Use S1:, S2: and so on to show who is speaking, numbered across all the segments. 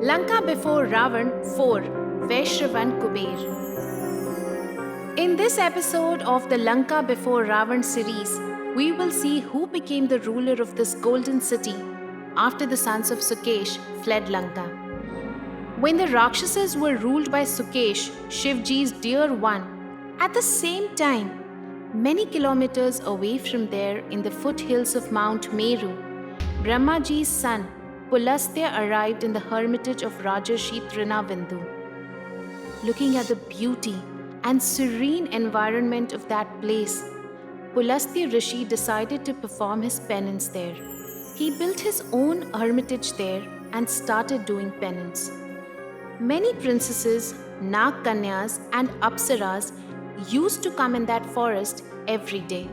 S1: Lanka before Ravan 4 Vaishravan Kuber. In this episode of the Lanka before Ravan series, we will see who became the ruler of this golden city after the sons of Sukesh fled Lanka. When the Rakshasas were ruled by Sukesh, Shivji's dear one, at the same time, many kilometers away from there in the foothills of Mount Meru, Brahmaji's son Pulastya arrived in the hermitage of Rajarshi Trinavindu. Looking at the beauty and serene environment of that place, Pulastya Rishi decided to perform his penance there. He built his own hermitage there and started doing penance. Many princesses, Nag Kanyas, and Apsaras used to come in that forest every day.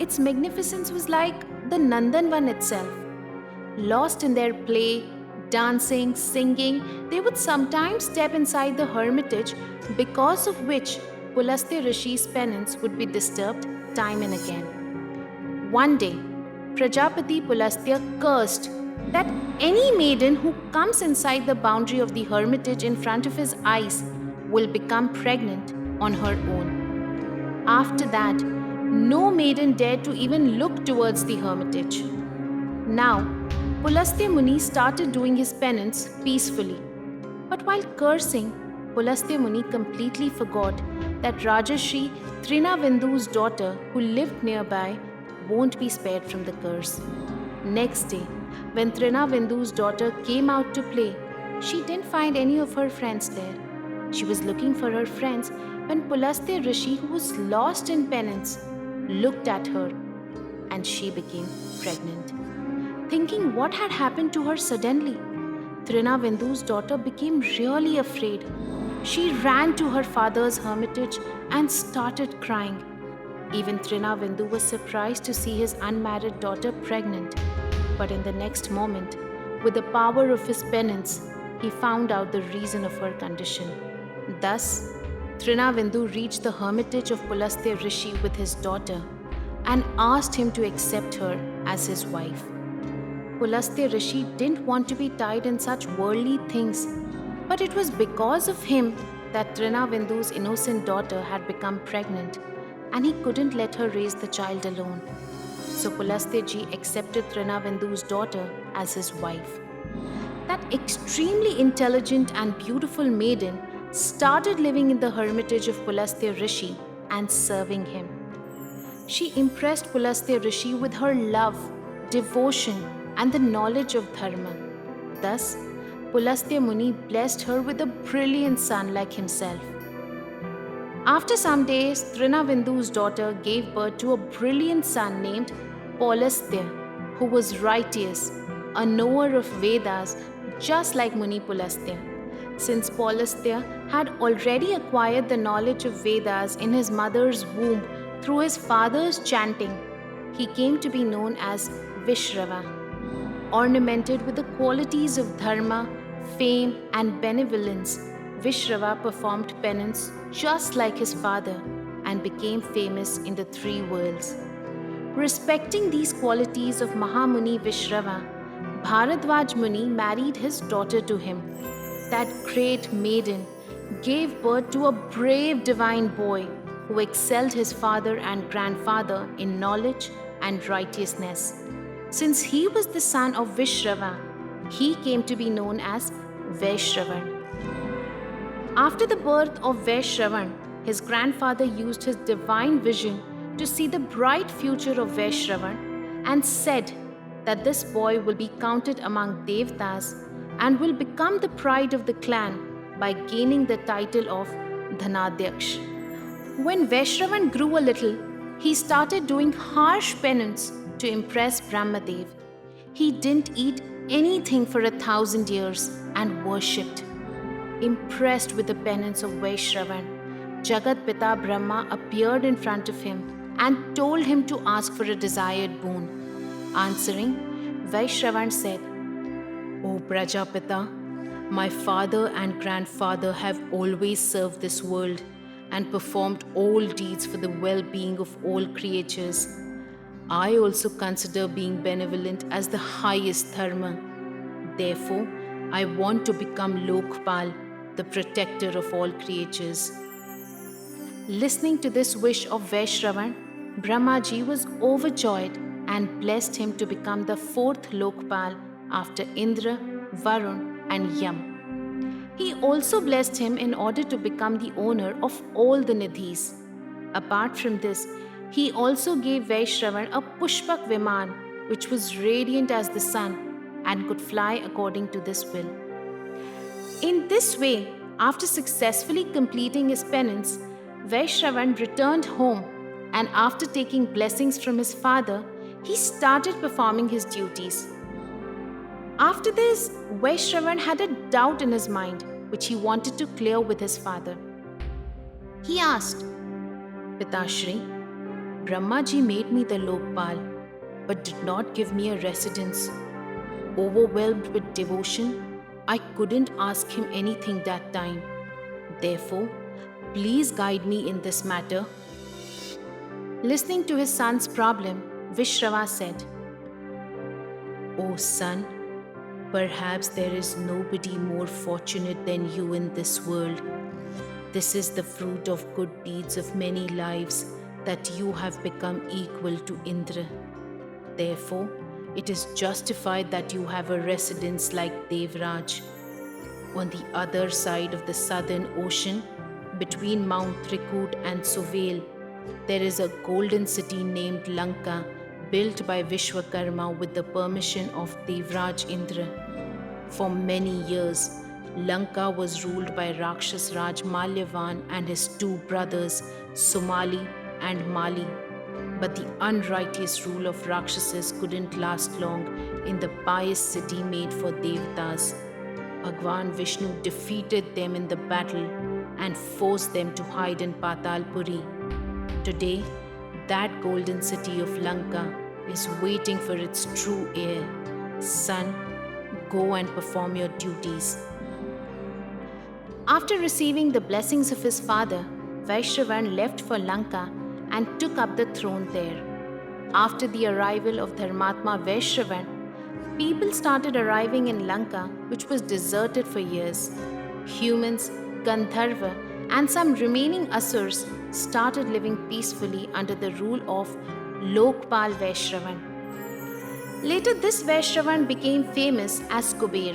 S1: Its magnificence was like the Nandanvan itself. Lost in their play, dancing, singing, they would sometimes step inside the hermitage, because of which Pulastya Rishi's penance would be disturbed time and again. One day, Prajapati Pulastya cursed that any maiden who comes inside the boundary of the hermitage in front of his eyes will become pregnant on her own. After that, no maiden dared to even look towards the hermitage. Now, Pulastya Muni started doing his penance peacefully. But while cursing, Pulastya Muni completely forgot that Rajarshi Trinavindu's daughter, who lived nearby, won't be spared from the curse. Next day, when Trinavindu's daughter came out to play, she didn't find any of her friends there. She was looking for her friends when Pulastya Rishi, who was lost in penance, looked at her and she became pregnant. Thinking what had happened to her suddenly, Trinavindu's daughter became really afraid. She ran to her father's hermitage and started crying. Even Trinavindu was surprised to see his unmarried daughter pregnant. But in the next moment, with the power of his penance, he found out the reason of her condition. Thus, Trinavindu reached the hermitage of Pulastya Rishi with his daughter and asked him to accept her as his wife. Pulastya Rishi didn't want to be tied in such worldly things, but it was because of him that Trinavindu's innocent daughter had become pregnant, and he couldn't let her raise the child alone. So Pulastya Ji accepted Trinavindu's daughter as his wife. That extremely intelligent and beautiful maiden started living in the hermitage of Pulastya Rishi and serving him. She impressed Pulastya Rishi with her love, devotion, and the knowledge of dharma. Thus, Pulastya Muni blessed her with a brilliant son like himself. After some days, Trinavindu's daughter gave birth to a brilliant son named Paulastya, who was righteous, a knower of Vedas, just like Muni Pulastya. Since Paulastya had already acquired the knowledge of Vedas in his mother's womb through his father's chanting, he came to be known as Vishrava. Ornamented with the qualities of dharma, fame, and benevolence, Vishrava performed penance just like his father and became famous in the three worlds. Respecting these qualities of Mahamuni Vishrava, Bharadwaj Muni married his daughter to him. That great maiden gave birth to a brave divine boy who excelled his father and grandfather in knowledge and righteousness. Since he was the son of Vishrava, he came to be known as Vaishravan. After the birth of Vaishravan, his grandfather used his divine vision to see the bright future of Vaishravan and said that this boy will be counted among Devtas and will become the pride of the clan by gaining the title of Dhanadhyaksh. When Vaishravan grew a little, he started doing harsh penance to impress Brahmadev. He didn't eat anything for 1,000 years and worshipped. Impressed with the penance of Vaishravan, Jagat Pita Brahma appeared in front of him and told him to ask for a desired boon. Answering, Vaishravan said, "O Prajapita, my father and grandfather have always served this world and performed all deeds for the well-being of all creatures. I also consider being benevolent as the highest dharma. Therefore, I want to become Lokpal, the protector of all creatures. Listening to this wish of Vaishravan, Brahmaji was overjoyed and blessed him to become the fourth Lokpal after Indra, Varun, and Yam. He also blessed him in order to become the owner of all the Nidhis. Apart from this, he also gave Vaishravan a Pushpak Viman, which was radiant as the sun and could fly according to this will. In this way, after successfully completing his penance, Vaishravan returned home, and after taking blessings from his father, he started performing his duties. After this, Vaishravan had a doubt in his mind, which he wanted to clear with his father. He asked, Pitashri, Brahmaji made me the Lokpal, but did not give me a residence. Overwhelmed with devotion, I couldn't ask him anything that time. Therefore, please guide me in this matter. Listening to his son's problem, Vishrava said, O son, perhaps there is nobody more fortunate than you in this world. This is the fruit of good deeds of many lives that you have become equal to Indra. Therefore, it is justified that you have a residence like Devraj. On the other side of the southern ocean, between Mount Trikut and Suvel, there is a golden city named Lanka, built by Vishwakarma with the permission of Devraj Indra. For many years, Lanka was ruled by Rakshas Raj Malyavan and his two brothers, Somali and Mali. But the unrighteous rule of Rakshasas couldn't last long in the pious city made for Devtas. Bhagwan Vishnu defeated them in the battle and forced them to hide in Patalpuri. Today, that golden city of Lanka is waiting for its true heir. Son, go and perform your duties. After receiving the blessings of his father, Vaishravan left for Lanka and took up the throne there. After the arrival of Dharmatma Vaishravan, people started arriving in Lanka, which was deserted for years. Humans, Gandharva, and some remaining Asurs started living peacefully under the rule of Lokpal Vaishravan. Later, this Vaishravan became famous as Kuber.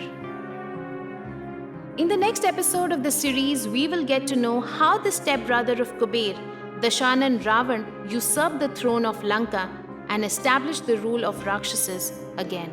S1: In the next episode of the series, we will get to know how the stepbrother of Kuber, Dashanan Ravan, usurped the throne of Lanka and established the rule of Rakshasas again.